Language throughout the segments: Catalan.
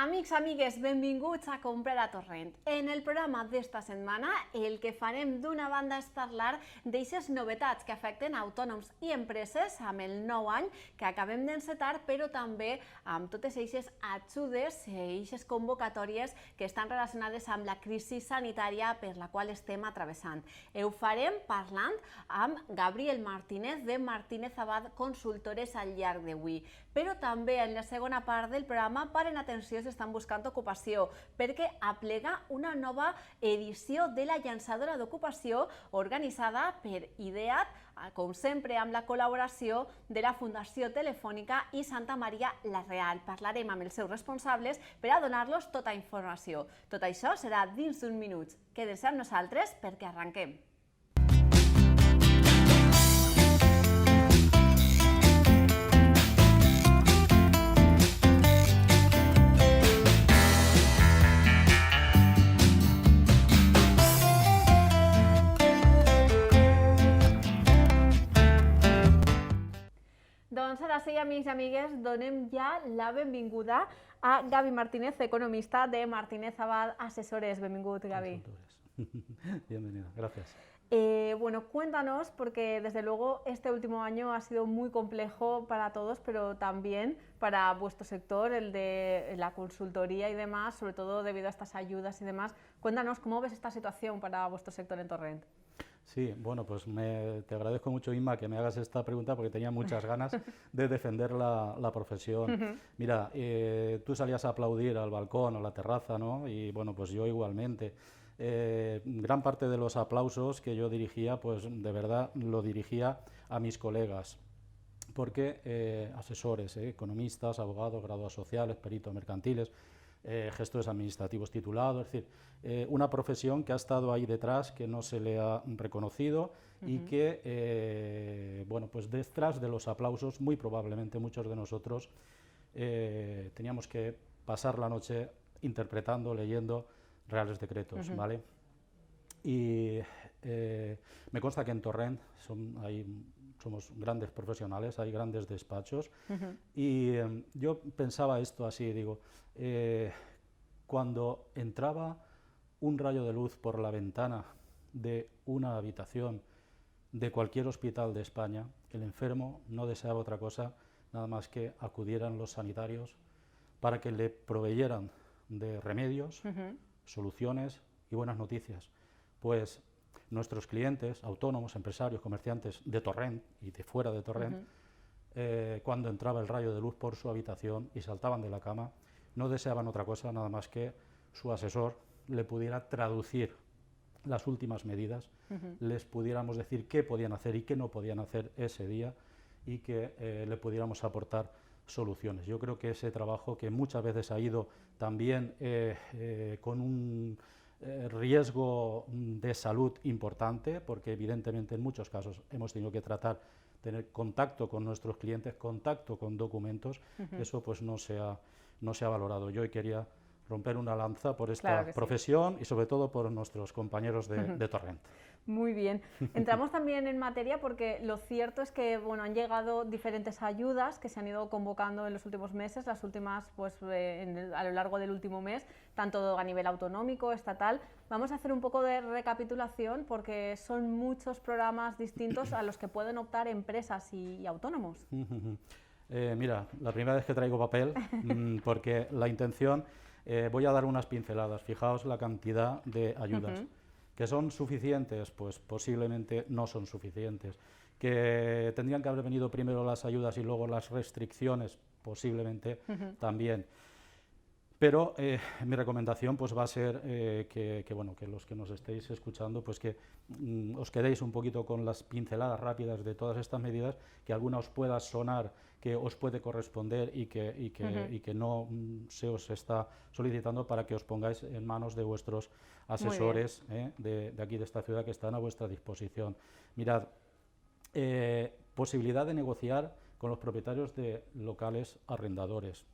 Amics, amigues, benvinguts a Comprar a Torrent. En el programa d'esta setmana el que farem d'una banda és parlar d'eixes novetats que afecten autònoms i empreses amb el nou any que acabem d'encetar, però també amb totes eixes ajudes i eixes convocatòries que estan relacionades amb la crisi sanitària per la qual estem travessant. Ho farem parlant amb Gabriel Martínez de Martínez Abad Consultores al llarg d'avui. Però també en la segona part del programa paren atenció si estan buscant ocupació, perquè aplega una nova edició de la llançadora d'ocupació organitzada per IDEAT, com sempre amb la col·laboració de la Fundació Telefònica i Santa Maria la Real. Parlarem amb els seus responsables per a donar-los tota informació. Tot això serà dins d'uns minuts. Quedeu-se amb nosaltres perquè arrenquem. Doncs ara sí, amics i amigues, donem ja la benvinguda a Gaby Martínez, economista de Martínez Abad Asesores. Benvingut, Gaby. Bienvenido, gracias. Cuéntanos, porque desde luego este último año ha sido muy complejo para todos, pero también para vuestro sector, el de la consultoría y demás, sobre todo debido a estas ayudas y demás. Cuéntanos cómo ves esta situación para vuestro sector en Torrent. Sí, bueno, pues te agradezco mucho, Inma, que me hagas esta pregunta porque tenía muchas ganas de defender la profesión. Mira, tú salías a aplaudir al balcón o a la terraza, ¿no? Y bueno, pues yo igualmente. Gran parte de los aplausos que yo dirigía, pues de verdad lo dirigía a mis colegas, porque asesores, economistas, abogados, graduados sociales, peritos mercantiles, gestores administrativos titulados, es decir, una profesión que ha estado ahí detrás, que no se le ha reconocido y que, bueno, pues detrás de los aplausos, muy probablemente muchos de nosotros teníamos que pasar la noche interpretando, leyendo reales decretos, ¿vale? Y me consta que en Torrent somos grandes profesionales, hay grandes despachos, y yo pensaba esto así, digo, cuando entraba un rayo de luz por la ventana de una habitación de cualquier hospital de España, el enfermo no deseaba otra cosa nada más que acudieran los sanitarios para que le proveyeran de remedios, soluciones y buenas noticias. Pues nuestros clientes, autónomos, empresarios, comerciantes de Torrent y de fuera de Torrent, cuando entraba el rayo de luz por su habitación y saltaban de la cama, no deseaban otra cosa nada más que su asesor le pudiera traducir las últimas medidas, les pudiéramos decir qué podían hacer y qué no podían hacer ese día y que le pudiéramos aportar soluciones. Yo creo que ese trabajo, que muchas veces ha ido también con un riesgo de salud importante, porque evidentemente en muchos casos hemos tenido que tener contacto con nuestros clientes, contacto con documentos, eso pues no se ha valorado. Yo hoy quería romper una lanza por esta profesión y sobre todo por nuestros compañeros de Torrent. Muy bien. Entramos también en materia porque lo cierto es que han llegado diferentes ayudas que se han ido convocando en los últimos meses, las últimas pues a lo largo del último mes, tanto a nivel autonómico, estatal. Vamos a hacer un poco de recapitulación porque son muchos programas distintos a los que pueden optar empresas y autónomos. Mira, la primera vez que traigo papel, porque la intención, voy a dar unas pinceladas. Fijaos la cantidad de ayudas. ¿Que son suficientes? Pues posiblemente no son suficientes. ¿Que tendrían que haber venido primero las ayudas y luego las restricciones? Posiblemente también. Pero mi recomendación pues va a ser que los que nos estéis escuchando pues que os quedéis un poquito con las pinceladas rápidas de todas estas medidas, que alguna os pueda sonar, que os puede corresponder y que no se os está solicitando, para que os pongáis en manos de vuestros asesores de aquí de esta ciudad, que están a vuestra disposición. Mirad, posibilidad de negociar con los propietarios de locales arrendadores.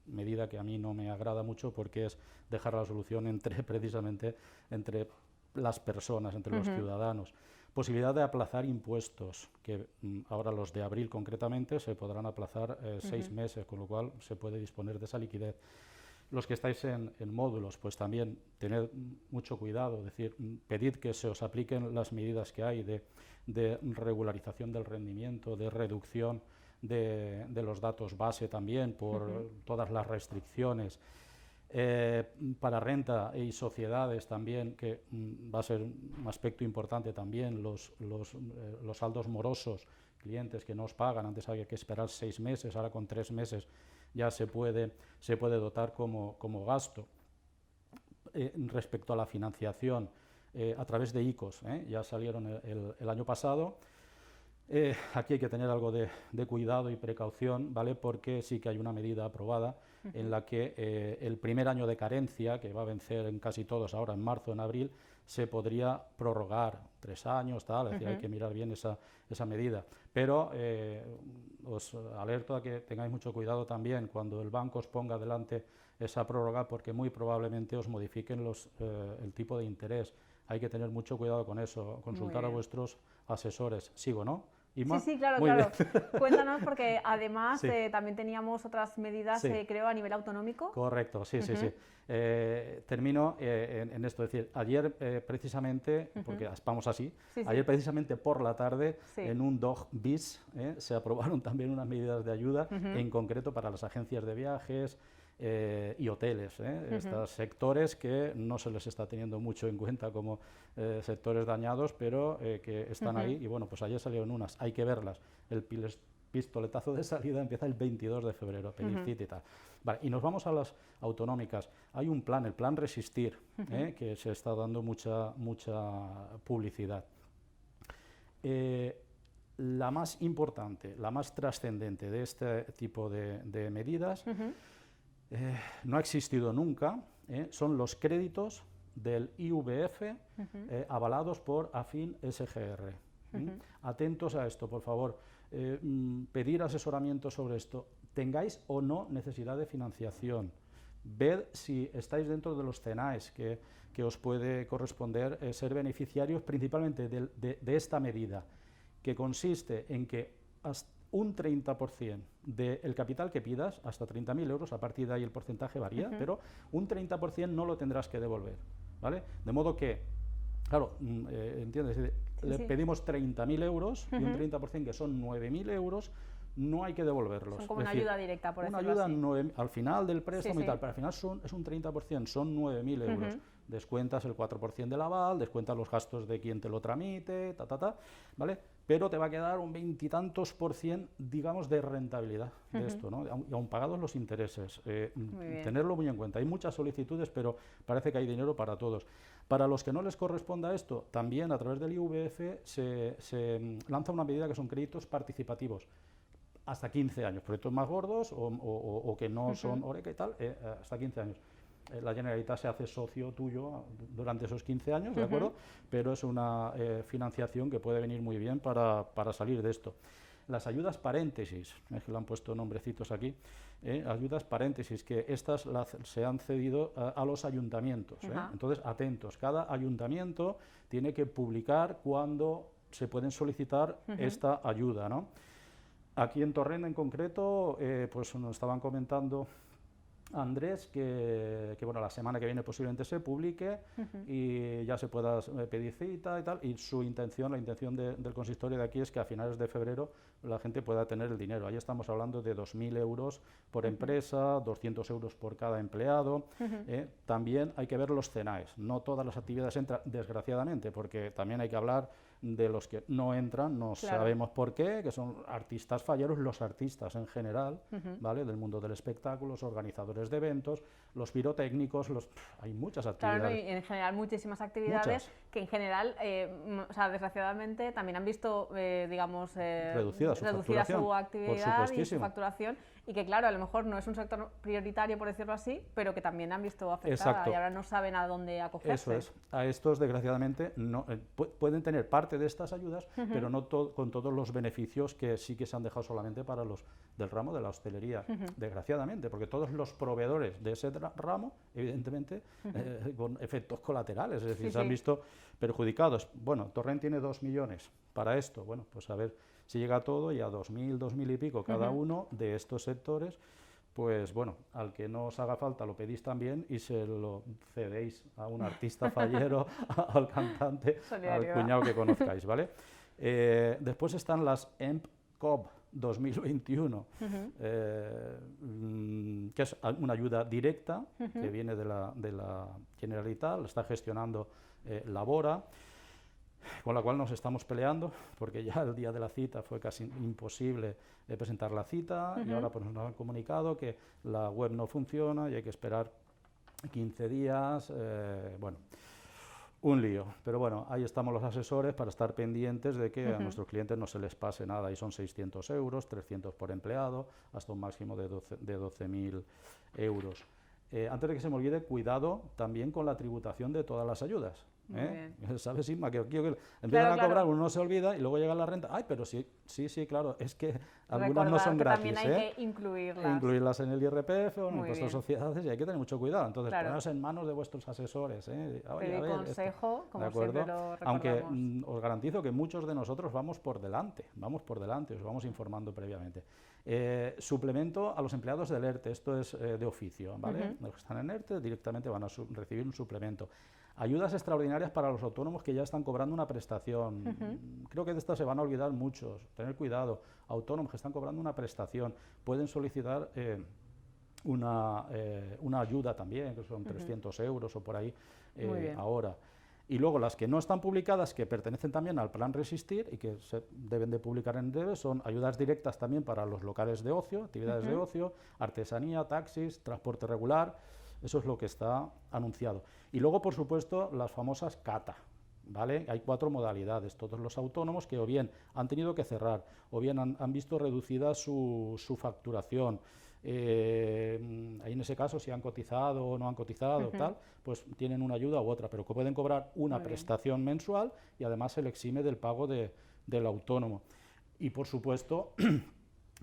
Medida que a mí no me agrada mucho porque es dejar la solución precisamente entre las personas, entre los ciudadanos. Posibilidad de aplazar impuestos, que ahora los de abril concretamente se podrán aplazar 6 meses, con lo cual se puede disponer de esa liquidez. Los que estáis en módulos, pues también tened mucho cuidado, es decir, pedid que se os apliquen las medidas que hay de regularización del rendimiento, de reducción de los datos base también por todas las restricciones. Para renta y sociedades también, que va a ser un aspecto importante también, los saldos morosos, clientes que no os pagan, antes había que esperar 6 meses, ahora con 3 meses ya se puede dotar como gasto. Respecto a la financiación, a través de ICOs, ya salieron el año pasado. Aquí hay que tener algo de cuidado y precaución, ¿vale? Porque sí que hay una medida aprobada en la que el primer año de carencia, que va a vencer en casi todos ahora en marzo, en abril, se podría prorrogar 3 años, tal, es decir, hay que mirar bien esa medida. Pero os alerto a que tengáis mucho cuidado también cuando el banco os ponga delante esa prórroga, porque muy probablemente os modifiquen el tipo de interés. Hay que tener mucho cuidado con eso, consultar a vuestros asesores. ¿Sigo, no? ¿Ima? Sí, claro, claro. Cuéntanos, porque además también teníamos otras medidas, creo, a nivel autonómico. Correcto, sí. Termino en esto, es decir, ayer precisamente, porque vamos así, ayer precisamente por la tarde, en un DOG bis, se aprobaron también unas medidas de ayuda, en concreto para las agencias de viajes, y hoteles, estos sectores que no se les está teniendo mucho en cuenta como sectores dañados, pero que están ahí, y bueno, pues ayer salieron unas, hay que verlas. El pistoletazo de salida empieza el 22 de febrero, Penicit y tal. Vale, y nos vamos a las autonómicas. Hay un plan, el plan Resistir, que se está dando mucha publicidad. La más importante, la más trascendente de este tipo de medidas, no ha existido nunca, son los créditos del IVF avalados por AFIN SGR. Atentos a esto, por favor. Pedir asesoramiento sobre esto. Tengáis o no necesidad de financiación. Ved si estáis dentro de los CENAES que os puede corresponder ser beneficiarios principalmente de esta medida, que consiste en que hasta un 30% del capital que pidas, hasta 30.000 euros, a partir de ahí el porcentaje varía, pero un 30% no lo tendrás que devolver, ¿vale? De modo que, claro, ¿entiendes? Le pedimos 30.000 euros y un 30% que son 9.000 euros, no hay que devolverlos. Son como una ayuda directa, por decirlo así. Una ayuda al final del préstamo y tal, pero al final es un 30%, son 9.000 euros. Descuentas el 4% del aval, descuentas los gastos de quien te lo tramite, ¿vale? Pero te va a quedar un 20 y tantos %, digamos, de rentabilidad de esto, ¿no? Y aún pagados los intereses. Tenerlo muy en cuenta. Hay muchas solicitudes, pero parece que hay dinero para todos. Para los que no les corresponda esto, también a través del IVF se lanza una medida que son créditos participativos. Hasta 15 años, proyectos más gordos o que no son Oreca y tal, hasta 15 años. La Generalitat se hace socio tuyo durante esos 15 años, ¿de acuerdo? Pero es una financiación que puede venir muy bien para salir de esto. Las ayudas paréntesis, es que le han puesto nombrecitos aquí, ayudas paréntesis, que estas se han cedido a los ayuntamientos. Entonces, atentos, cada ayuntamiento tiene que publicar cuándo se pueden solicitar esta ayuda, ¿no? Aquí en Torrent en concreto, pues nos estaban comentando Andrés que bueno, la semana que viene posiblemente se publique y ya se pueda pedir cita y tal, y la intención del consistorio de aquí es que a finales de febrero la gente pueda tener el dinero. Ahí estamos hablando de 2.000 euros por empresa, 200 euros por cada empleado. También hay que ver los CENAES, no todas las actividades entran, desgraciadamente, porque también hay que hablar de los que no entran, no sabemos por qué, que son artistas falleros, los artistas en general, ¿vale? Del mundo del espectáculo, los organizadores de eventos, los pirotécnicos, hay muchas actividades. Claro, y en general muchísimas actividades que en general, o sea, desgraciadamente también han visto, digamos, reducida su actividad y su facturación, y que claro, a lo mejor no es un sector prioritario, por decirlo así, pero que también han visto afectada. Y ahora no saben a dónde acogerse. Eso es. A estos, desgraciadamente, no, pueden tener parte de estas ayudas, pero no con todos los beneficios que sí que se han dejado solamente para los del ramo de la hostelería, desgraciadamente, porque todos los proveedores de ese ramo, evidentemente, con efectos colaterales, es decir, se han visto perjudicados. Bueno, Torrent tiene 2 millones para esto, bueno, pues a ver si llega todo, y a 2.000 y pico cada uno de estos sectores, pues bueno, al que no os haga falta lo pedís también y se lo cedéis a un artista fallero, al cantante, al cuñado que conozcáis, ¿vale? Después están las EMP-COB 2021, que es una ayuda directa que viene de la Generalitat, la está gestionando Labora, con la cual nos estamos peleando, porque ya el día de la cita fue casi imposible presentar la cita, y ahora pues nos han comunicado que la web no funciona y hay que esperar 15 días, bueno, un lío. Pero bueno, ahí estamos los asesores para estar pendientes de que a nuestros clientes no se les pase nada, y son 600 euros, 300 por empleado, hasta un máximo de 12.000 euros. Antes de que se me olvide, cuidado también con la tributación de todas las ayudas. ¿Sabes, Inma? Que empiezan a cobrar, uno se olvida y luego llega la renta. Ay, pero sí, claro, es que algunas no son gratis. También hay que incluirlas. Incluirlas en el IRPF o en el impuesto de sociedades, y hay que tener mucho cuidado. Entonces, poneros en manos de vuestros asesores. Pedir consejo, como siempre lo recordamos. Aunque os garantizo que muchos de nosotros vamos por delante, os vamos informando previamente. Suplemento a los empleados del ERTE, esto es de oficio, ¿vale? Los que están en ERTE directamente van a recibir un suplemento. Ayudas extraordinarias para los autónomos que ya están cobrando una prestación. Creo que de estas se van a olvidar muchos. Tener cuidado. Autónomos que están cobrando una prestación pueden solicitar una ayuda también, que son 300 euros o por ahí ahora. Y luego las que no están publicadas, que pertenecen también al Plan Resistir y que se deben de publicar en breve, son ayudas directas también para los locales de ocio, actividades de ocio, artesanía, taxis, transporte regular. Eso es lo que está anunciado. Y luego, por supuesto, las famosas CATA, ¿vale? Hay 4 modalidades. Todos los autónomos que o bien han tenido que cerrar, o bien han visto reducida su facturación. Ahí en ese caso, si han cotizado o no han cotizado, tal, pues tienen una ayuda u otra, pero que pueden cobrar una prestación mensual y además se le exime del pago del autónomo. Y, por supuesto,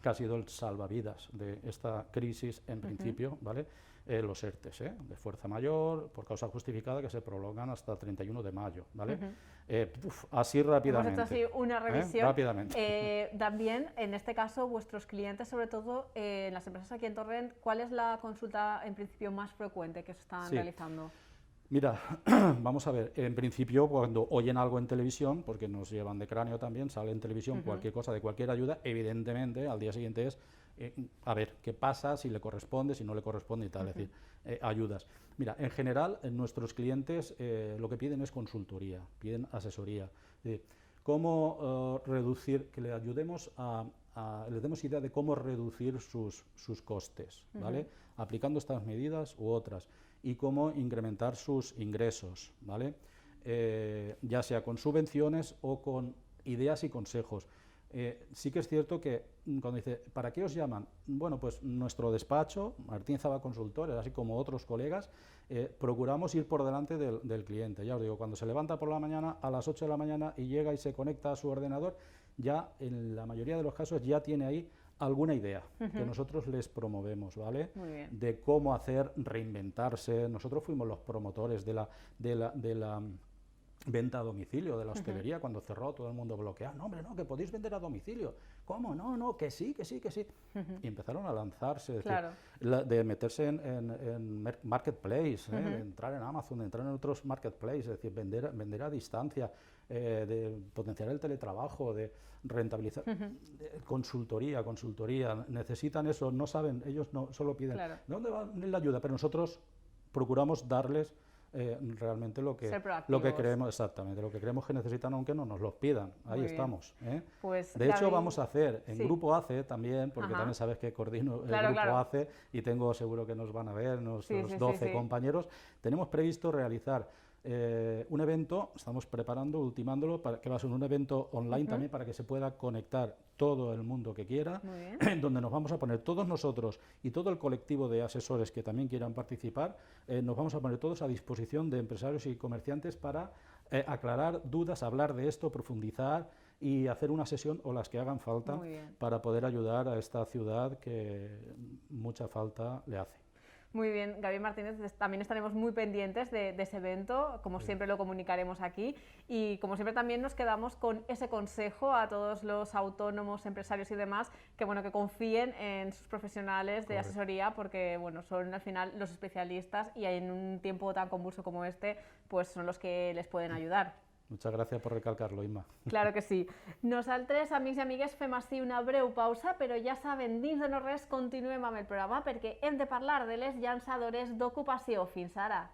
que ha sido el salvavidas de esta crisis, en principio, ¿vale? Los ERTES, de fuerza mayor, por causa justificada, que se prolongan hasta el 31 de mayo, ¿vale? Así rápidamente. Hemos hecho así una revisión. Rápidamente. También, en este caso, vuestros clientes, sobre todo en las empresas aquí en Torrent, ¿cuál es la consulta, en principio, más frecuente que se están realizando? Mira, vamos a ver, en principio cuando oyen algo en televisión, porque nos llevan de cráneo también, sale en televisión cualquier cosa de cualquier ayuda, evidentemente al día siguiente es a ver qué pasa, si le corresponde, si no le corresponde y tal, es decir, ayudas. Mira, en general nuestros clientes lo que piden es consultoría, piden asesoría. ¿Cómo reducir, que le ayudemos les demos idea de cómo reducir sus costes, ¿vale? Aplicando estas medidas u otras, y cómo incrementar sus ingresos, ¿vale? Ya sea con subvenciones o con ideas y consejos. Sí que es cierto que cuando dice, ¿para qué os llaman? Bueno, pues nuestro despacho, Martín Zaba Consultores, así como otros colegas, procuramos ir por delante del cliente. Ya os digo, cuando se levanta por la mañana a las 8 de la mañana y llega y se conecta a su ordenador, ya en la mayoría de los casos ya tiene ahí alguna idea que nosotros les promovemos, ¿vale? De cómo hacer, reinventarse. Nosotros fuimos los promotores de la venta a domicilio, de la hostelería, cuando cerró, todo el mundo bloqueado. No, hombre, no, que podéis vender a domicilio. ¿Cómo? No, que sí. Y empezaron a lanzarse, es decir, de meterse en marketplace, de entrar en Amazon, de entrar en otros marketplaces, es decir, vender a distancia, de potenciar el teletrabajo, de rentabilizar, consultoría, necesitan eso, no saben, ellos no solo piden, ¿de dónde va la ayuda? Pero nosotros procuramos darles realmente lo que creemos, exactamente, lo que creemos que necesitan, aunque no nos lo pidan. Ahí estamos. Pues, de hecho, vamos a hacer en Grupo ACE también, porque también sabes que coordino el Grupo ACE y tengo seguro que nos van a ver nuestros 12 compañeros. Tenemos previsto realizar un evento, estamos preparando, ultimándolo, que va a ser un evento online también para que se pueda conectar todo el mundo que quiera, donde nos vamos a poner todos nosotros y todo el colectivo de asesores que también quieran participar, nos vamos a poner todos a disposición de empresarios y comerciantes para aclarar dudas, hablar de esto, profundizar y hacer una sesión o las que hagan falta para poder ayudar a esta ciudad que mucha falta le hace. Muy bien, Gaby Martínez, también estaremos muy pendientes de ese evento, como siempre lo comunicaremos aquí y como siempre también nos quedamos con ese consejo a todos los autónomos, empresarios y demás, que bueno, que confíen en sus profesionales de asesoría porque bueno, son al final los especialistas y en un tiempo tan convulso como este, pues son los que les pueden ayudar. Muchas gracias por recalcarlo, Imma. Claro que sí. Nosaltres, amics i amigues, fem així una breu pausa, però ja saben, dins de no res, continuem amb el programa perquè hem de parlar de les llançadores d'ocupació. Fins ara.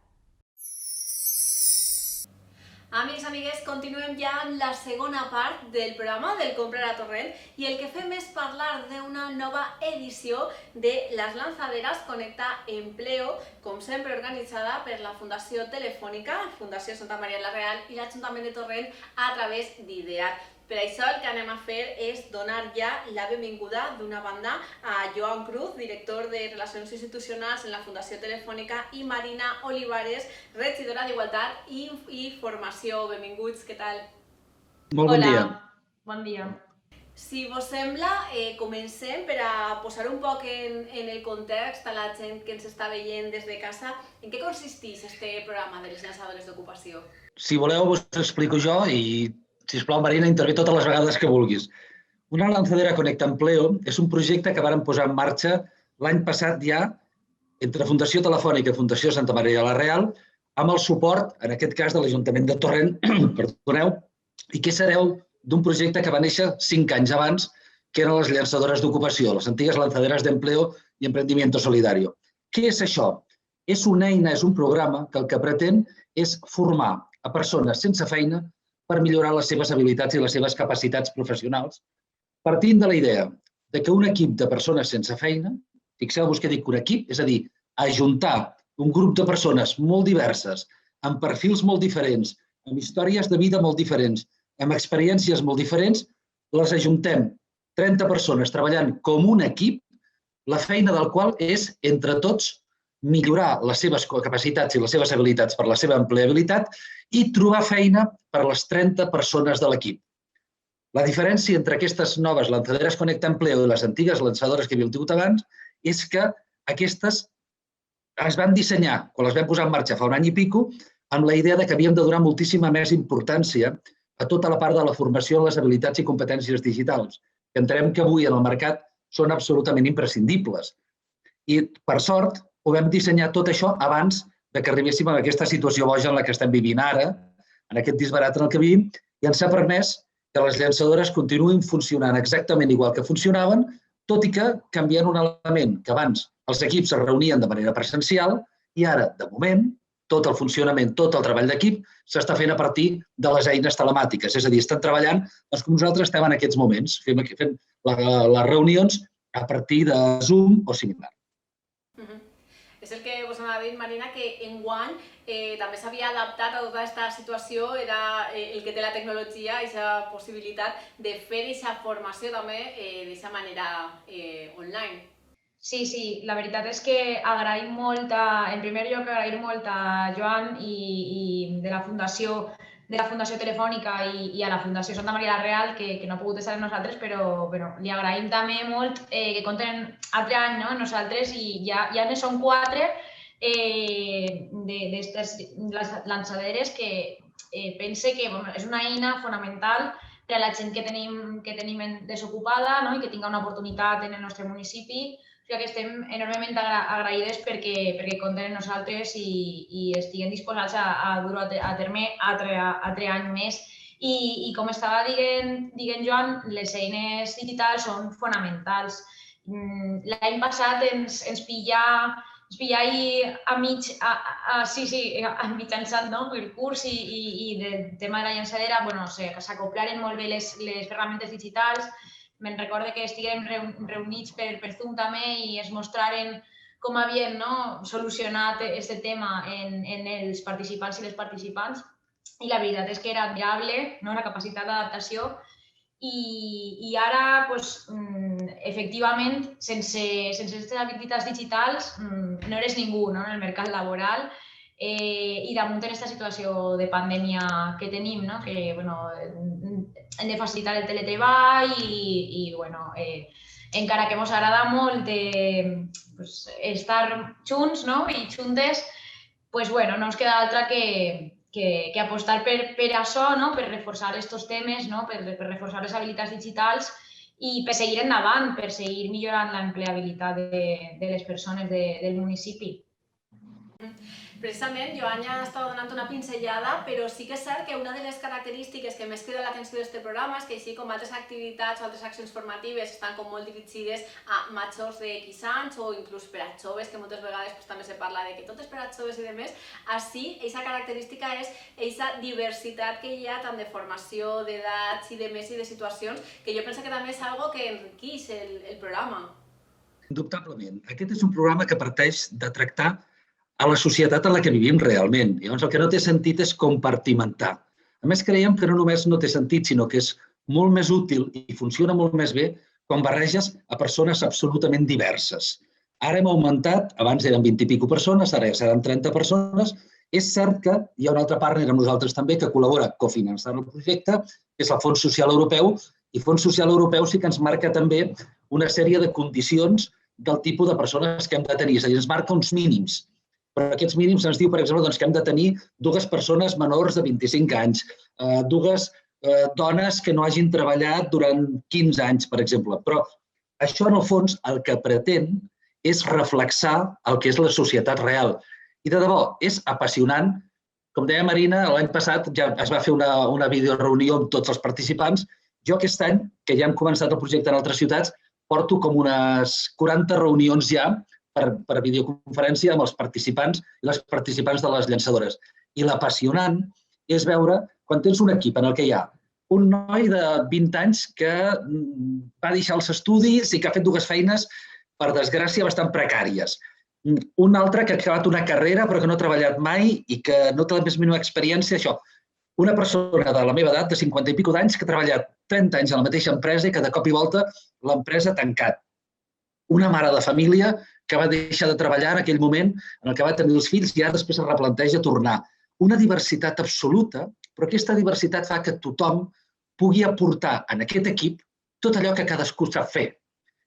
Amics, amigues, continuem ja amb la segona part del programa del Comprar a Torrent i el que fem és parlar d'una nova edició de les lanzaderes Connecta Empleo, com sempre organitzada per la Fundació Telefònica, Fundació Santa Maria la Real i l'Ajuntament de Torrent a través d'IDEAT. Per això el que anem a fer és donar ja la benvinguda d'una banda a Joan Cruz, director de Relacions Institucionals en la Fundació Telefònica, i Marina Olivares, regidora d'Igualtat i Formació. Benvinguts, què tal? Molt bon dia. Bon dia. Si vos sembla, comencem per a posar un poc en el context a la gent que ens està veient des de casa. En què consisteix este programa de les llançadores d'ocupació? Si voleu, vos explico jo i, sisplau, Marina, intervé totes les vegades que vulguis. Una lanzadera Connecta Empleo és un projecte que vàrem posar en marxa l'any passat ja entre Fundació Telefònica i Fundació Santa Maria la Real amb el suport, en aquest cas, de l'Ajuntament de Torrent, perdoneu, i que és hereu d'un projecte que va néixer 5 anys abans, que eren les llançadores d'ocupació, les antigues lanzaderes d'empleo i emprendimiento solidario. Què és això? És una eina, és un programa que el que pretén és formar a persones sense feina per millorar les seves habilitats i les seves capacitats professionals, partint de la idea que un equip de persones sense feina, fixeu-vos que dic un equip, és a dir, ajuntar un grup de persones molt diverses, amb perfils molt diferents, amb històries de vida molt diferents, amb experiències molt diferents, les ajuntem 30 persones treballant com un equip, la feina del qual és, entre tots, millorar les seves capacitats i les seves habilitats per la seva empleabilitat i trobar feina per les 30 persones de l'equip. La diferència entre aquestes noves lanzaderes Connecta Empleo i les antigues lançadores que havíem tingut abans és que aquestes es van dissenyar, quan les vam posar en marxa fa un any i pico, amb la idea que havíem de donar moltíssima més importància a tota la part de la formació en les habilitats i competències digitals, que entenem que avui en el mercat són absolutament imprescindibles. I, per sort, ho vam dissenyar tot això abans que arribéssim a aquesta situació boja en la que estem vivint ara, en aquest disbarat en el que vivim, i ens ha permès que les llançadores continuïn funcionant exactament igual que funcionaven, tot i que canviant un element, que abans els equips es reunien de manera presencial i ara, de moment, tot el funcionament, tot el treball d'equip s'està fent a partir de les eines telemàtiques. És a dir, estan treballant com nosaltres estem en aquests moments, fem les reunions a partir de Zoom o similar. És el que vos anava a dir, Marina, que enguany també s'havia adaptat a tota aquesta situació, era el que té la tecnologia, aquesta possibilitat de fer aquesta formació també d'aquesta manera online. Sí, la veritat és que agraïm molt, en primer lloc agraïm molt a Joan i de la Fundació Telefònica i a la Fundació Santa Maria la Real, que no ha pogut estar amb nosaltres, però li agraïm també molt que compten altre any amb nosaltres i ja ne són 4 d'aquestes lançaderes que pense que és una eina fonamental per a la gent que tenim desocupada i que tinga una oportunitat en el nostre municipi. Que estem enormement agraïdes perquè compten amb nosaltres i estiguen disposats a dur a terme altre any més. I com estava dient Joan, les eines digitals són fonamentals. L'any passat ens pilla mitjançant el curs i del tema de la llançadera, s'acoplaren molt bé les ferramentes digitals. Me'n recorde que estiguem reunits per Zoom també i es mostraren com havien solucionat aquest tema en els participants i les participants. I la veritat és que era admirable la capacitat d'adaptació i ara, efectivament, sense aquestes habilitats digitals no eres ningú en el mercat laboral i damunt en aquesta situació de pandèmia que tenim, que hem de facilitar el teletreball i encara que ens agrada molt estar junts i juntes, no ens queda altra que apostar per això, per reforçar aquests temes, per reforçar les habilitats digitals i per seguir endavant, per seguir millorant l'empleabilitat de les persones del municipi. Precisament, Joan ja estava donant una pinzellada, però sí que és cert que una de les característiques que més crida l'atenció d'aquest programa és que així com altres activitats o altres accions formatives estan com molt dirigides a majors de X anys o inclús per a joves, que moltes vegades també se parla de que tot és per a joves i demés, així, aquesta característica és aquesta diversitat que hi ha tant de formació, d'edats i de més i de situacions, que jo penso que també és algo que enriqueix el programa. Indubtablement. Aquest és un programa que parteix de tractar a la societat en la que vivim realment. Llavors, el que no té sentit és compartimentar. A més, creiem que no només no té sentit, sinó que és molt més útil i funciona molt més bé quan barreges a persones absolutament diverses. Ara hem augmentat, abans eren 20 i pico persones, ara ja seran 30 persones. És cert que hi ha un altre partner amb nosaltres també que col·labora cofinançant el projecte, que és el Fons Social Europeu, i Fons Social Europeu sí que ens marca també una sèrie de condicions del tipus de persones que hem de tenir, és a dir, ens marca uns mínims. Però aquests mínims ens diu, per exemple, que hem de tenir 2 persones menors de 25 anys, 2 dones que no hagin treballat durant 15 anys, per exemple. Però això, en el fons, el que pretén és reflexar el que és la societat real. I, de debò, és apassionant. Com deia Marina, l'any passat ja es va fer una videoreunió amb tots els participants. Jo aquest any, que ja hem començat el projecte en altres ciutats, porto com unes 40 reunions ja per videoconferència amb els participants i les participants de les llançadores. I l'apassionant és veure quan tens un equip en el que hi ha un noi de 20 anys que va deixar els estudis i que ha fet 2 feines, per desgràcia, bastant precàries. Un altre que ha acabat una carrera però que no ha treballat mai i que no té la més mínima experiència, això. Una persona de la meva edat, de 50 i pico d'anys, que ha treballat 30 anys a la mateixa empresa i que de cop i volta l'empresa ha tancat. Una mare de família que va deixar de treballar en aquell moment en què va tenir els fills i ara després es replanteja tornar. Una diversitat absoluta, però aquesta diversitat fa que tothom pugui aportar en aquest equip tot allò que cadascú sap fer.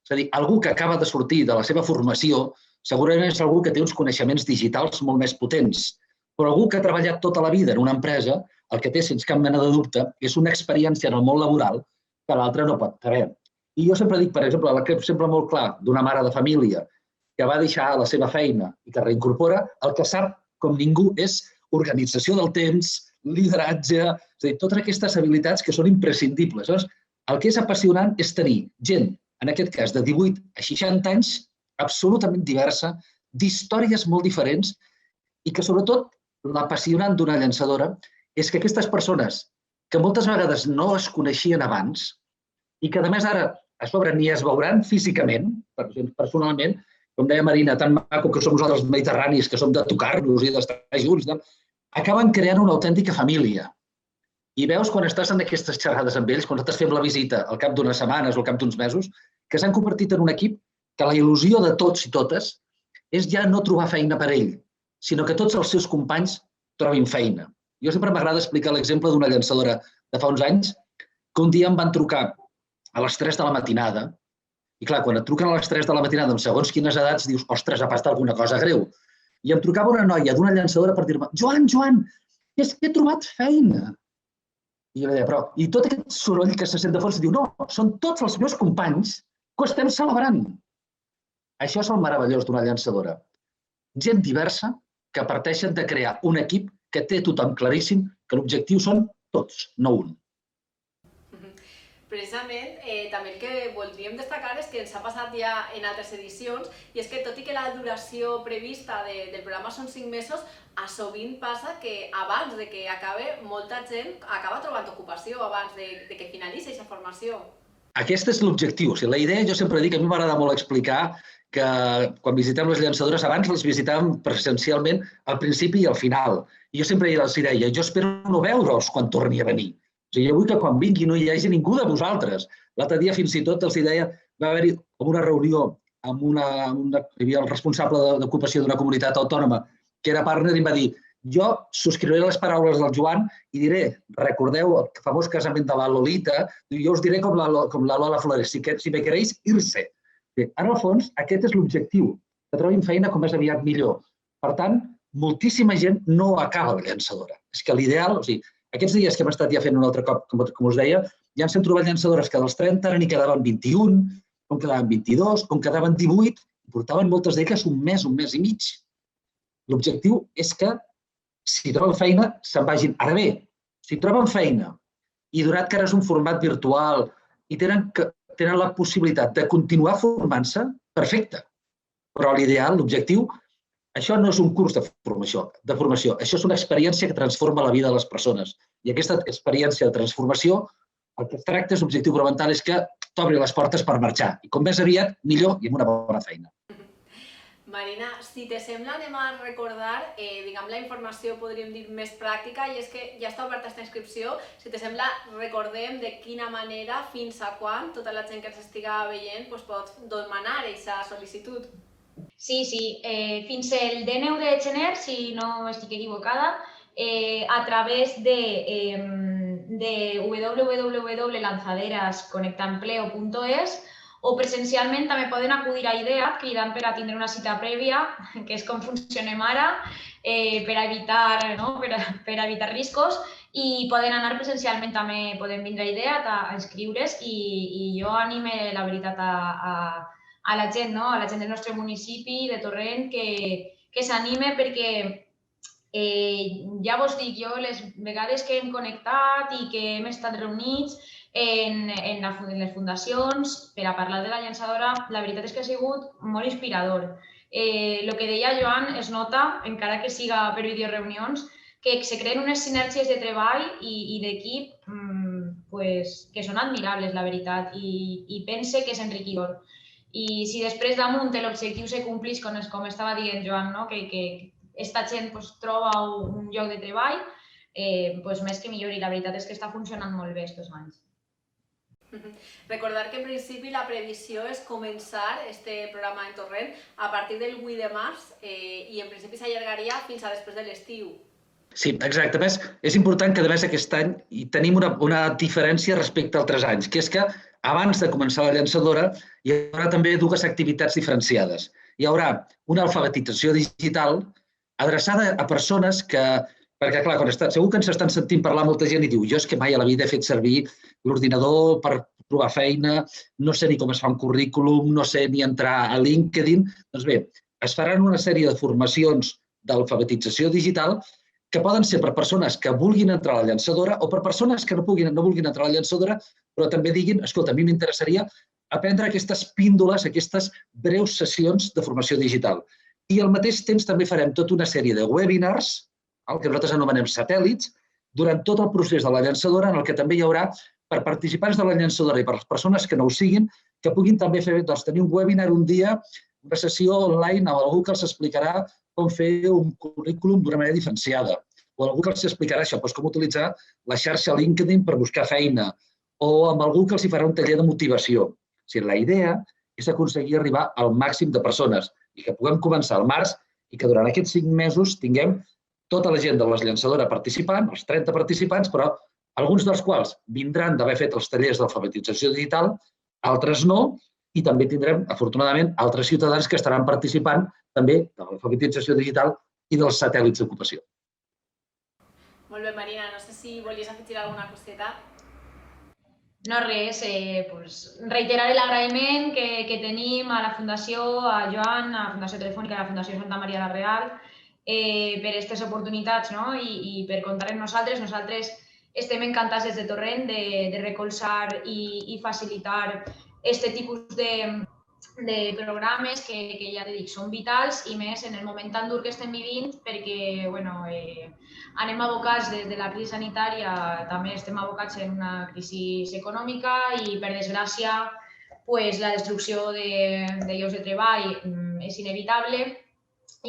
És a dir, algú que acaba de sortir de la seva formació segurament és algú que té uns coneixements digitals molt més potents, però algú que ha treballat tota la vida en una empresa, el que té, sense cap mena de dubte, és una experiència en el món laboral que l'altre no pot saber. I jo sempre dic, per exemple, l'exemple molt clar d'una mare de família que va deixar la seva feina i que reincorpora, el que sap, com ningú, és organització del temps, lideratge, és a dir, totes aquestes habilitats que són imprescindibles. Llavors, el que és apassionant és tenir gent, en aquest cas de 18 a 60 anys, absolutament diversa, d'històries molt diferents i que, sobretot, l'apassionant d'una llançadora és que aquestes persones que moltes vegades no es coneixien abans i que, a més, ara a sobre ni es veuran físicament, personalment, com deia Marina, tan maco que som nosaltres mediterranis, que som de tocar-nos i d'estar junts, acaben creant una autèntica família. I veus quan estàs en aquestes xerrades amb ells, quan estàs fent la visita al cap d'unes setmanes o al cap d'uns mesos, que s'han convertit en un equip que la il·lusió de tots i totes és ja no trobar feina per ell, sinó que tots els seus companys trobin feina. Jo sempre m'agrada explicar l'exemple d'una llançadora de fa uns anys, que un dia em van trucar a les 3 de la matinada, i clar, quan et truquen a les 3 de la matinada amb segons quines edats, dius, ostres, ha passat alguna cosa greu. I em trucava una noia d'una llançadora per dir-me, Joan, és que he trobat feina. I jo li deia, però, i tot aquest soroll que se sent de fons, diu, no, són tots els meus companys que ho estem celebrant. Això és el meravellós d'una llançadora. Gent diversa que parteixen de crear un equip que té tothom claríssim que l'objectiu són tots, no un. Precisament, també el que voldríem destacar és que ens ha passat ja en altres edicions i és que tot i que la duració prevista del programa són 5 mesos, a sovint passa que abans de que acabe, molta gent acaba trobant ocupació abans de que finalitzi aquesta formació. Aquest és l'objectiu. La idea, jo sempre dic, a mi m'agrada molt explicar que quan visitem les llançadores, abans les visitàvem presencialment al principi i al final. I jo sempre els deia, jo espero no veure'ls quan torni a venir. O sigui, jo vull que quan vingui no hi hagi ningú de vosaltres. L'altre dia fins i tot els deia, va haver-hi una reunió amb hi havia el responsable d'ocupació d'una comunitat autònoma que era partner i em va dir, Jo subscriuré les paraules del Joan i diré, recordeu el famós casament de la Lolita, jo us diré com la Lola Flores, si me queréis, irse. En el fons, aquest és l'objectiu, que trobin feina com més aviat millor. Per tant, moltíssima gent no acaba la llançadora. És que l'ideal, o sigui, aquests dies que hem estat ja fent un altre cop, com us deia, ja ens hem trobat llançadores que dels 30 ara n'hi quedaven 21, on quedaven 22, on quedaven 18, i portaven moltes d'elles un mes i mig. L'objectiu és que, si troben feina, se'n vagin. Ara bé, si troben feina i donat que ara és un format virtual i tenen la possibilitat de continuar formant-se, perfecte. Però l'ideal, l'objectiu, això no és un curs de formació, això és una experiència que transforma la vida de les persones. I aquesta experiència de transformació, el que es tracta, és l'objectiu fonamental, és que t'obri les portes per marxar. I com més aviat, millor i amb una bona feina. Marina, si te sembla, anem a recordar, diguem, la informació, podríem dir, més pràctica, i és que ja està oberta aquesta inscripció. Si te sembla, recordem de quina manera, fins a quan, tota la gent que ens estiga veient pot demanar aquesta sol·licitud. Sí, fins el 19 de gener, si no estic equivocada, a través de www.lanzaderasconectaempleo.es o presencialment també poden acudir a IDEA, cridant per a tindre una cita prèvia, que és com funcionem ara, per a evitar riscos, i poden anar presencialment també, poden vindre a IDEA a inscriure's, i jo anime, la veritat, a la gent, a la gent del nostre municipi de Torrent, que s'anime, perquè ja vos dic, jo les vegades que hem connectat i que hem estat reunits en les fundacions per a parlar de la llançadora, la veritat és que ha sigut molt inspirador. El que deia Joan es nota, encara que siga per videoreunions, que se creen unes sinergies de treball i d'equip que són admirables, la veritat, i pense que és enriquidor. I si després damunt l'objectiu se complís, com estava dient Joan, que aquesta gent troba un lloc de treball, més que millor, i la veritat és que està funcionant molt bé aquests anys. Recordar que en principi la previsió és començar este programa en Torrent a partir del 8 de març i en principi s'allargaria fins a després de l'estiu. Sí, exacte. A més, és important que a més aquest any tenim una diferència respecte a altres anys, que és que abans de començar la llançadora hi haurà també dues activitats diferenciades. Hi haurà una alfabetització digital adreçada a persones que, perquè clar, segur que ens estan sentint parlar molta gent i diu jo és que mai a la vida he fet servir l'ordinador per trobar feina, no sé ni com es fa un currículum, no sé ni entrar a LinkedIn. Doncs bé, es faran una sèrie de formacions d'alfabetització digital que poden ser per persones que vulguin entrar a la llançadora o per persones que no vulguin entrar a la llançadora, però també diguin, escolta, a mi m'interessaria aprendre aquestes píndoles, aquestes breus sessions de formació digital. I al mateix temps també farem tota una sèrie de webinars, el que nosaltres anomenem satèl·lits, durant tot el procés de la llançadora, en el que també hi haurà per participants de la llançadora i per les persones que no ho siguin, que puguin també tenir un webinar un dia, una sessió online amb algú que els explicarà com fer un currículum d'una manera diferenciada, o algú que els explicarà això, com utilitzar la xarxa LinkedIn per buscar feina, o amb algú que els farà un taller de motivació. O sigui, la idea és aconseguir arribar al màxim de persones i que puguem començar al març i que durant aquests 5 mesos tinguem tota la gent de la llançadora participant, els 30 participants, però alguns dels quals vindran d'haver fet els tallers d'alfabetització digital, altres no, i també tindrem, afortunadament, altres ciutadans que estaran participant també de l'alfabetització digital i dels satèl·lits d'ocupació. Molt bé, Marina, no sé si volies afegir alguna coseta. No, res, reiterar l'agraïment que tenim a la Fundació, a Joan, a la Fundació Telefònica, a la Fundació Santa Maria la Real, per aquestes oportunitats i per comptar amb nosaltres. Nosaltres estem encantats des de Torrent de recolzar i facilitar aquest tipus de programes que ja t'he dit, són vitals i més en el moment tan dur que estem vivint perquè anem abocats des de la crisi sanitària, també estem abocats en una crisi econòmica i per desgràcia la destrucció de llocs de treball és inevitable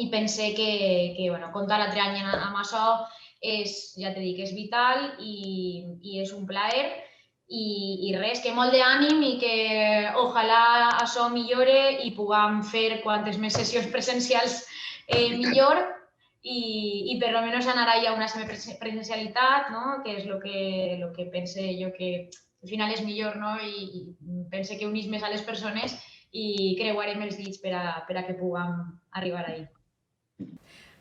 i pense que comptar l'altre any amb això ja t'he dit que és vital i és un plaer. I res, que molt d'ànim i que ojalà això millore i puguem fer quantes més sessions presencials millor y por lo menos anar ahí a una semipresencialitat, no? Que és el que pense jo que al final és millor, no? I pense que unís més a les persones i creuarem els dits per a que puguem arribar ahí.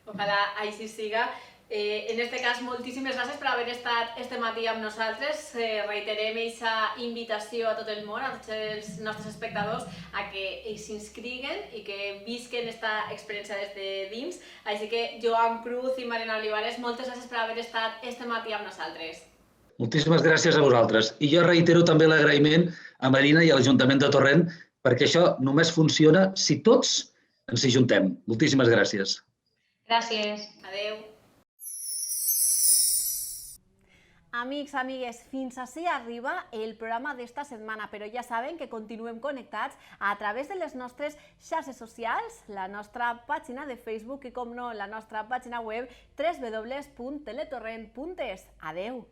Ojalà així siga. En este cas, moltíssimes gràcies per haver estat este matí amb nosaltres. Reiterem aquesta invitació a tot el món, a tots els nostres espectadors, a que s'inscriguen i que visquen aquesta experiència des de dins. Així que, Joan Cruz i Marina Olivares, moltes gràcies per haver estat este matí amb nosaltres. Moltíssimes gràcies a vosaltres. I jo reitero també l'agraïment a Marina i a l'Ajuntament de Torrent, perquè això només funciona si tots ens hi juntem. Moltíssimes gràcies. Gràcies. Adeu. Amics, amigues, fins ací arriba el programa d'esta setmana, però ja saben que continuem connectats a través de les nostres xarxes socials, la nostra pàgina de Facebook i, com no, la nostra pàgina web www.teletorrent.es. Adeu!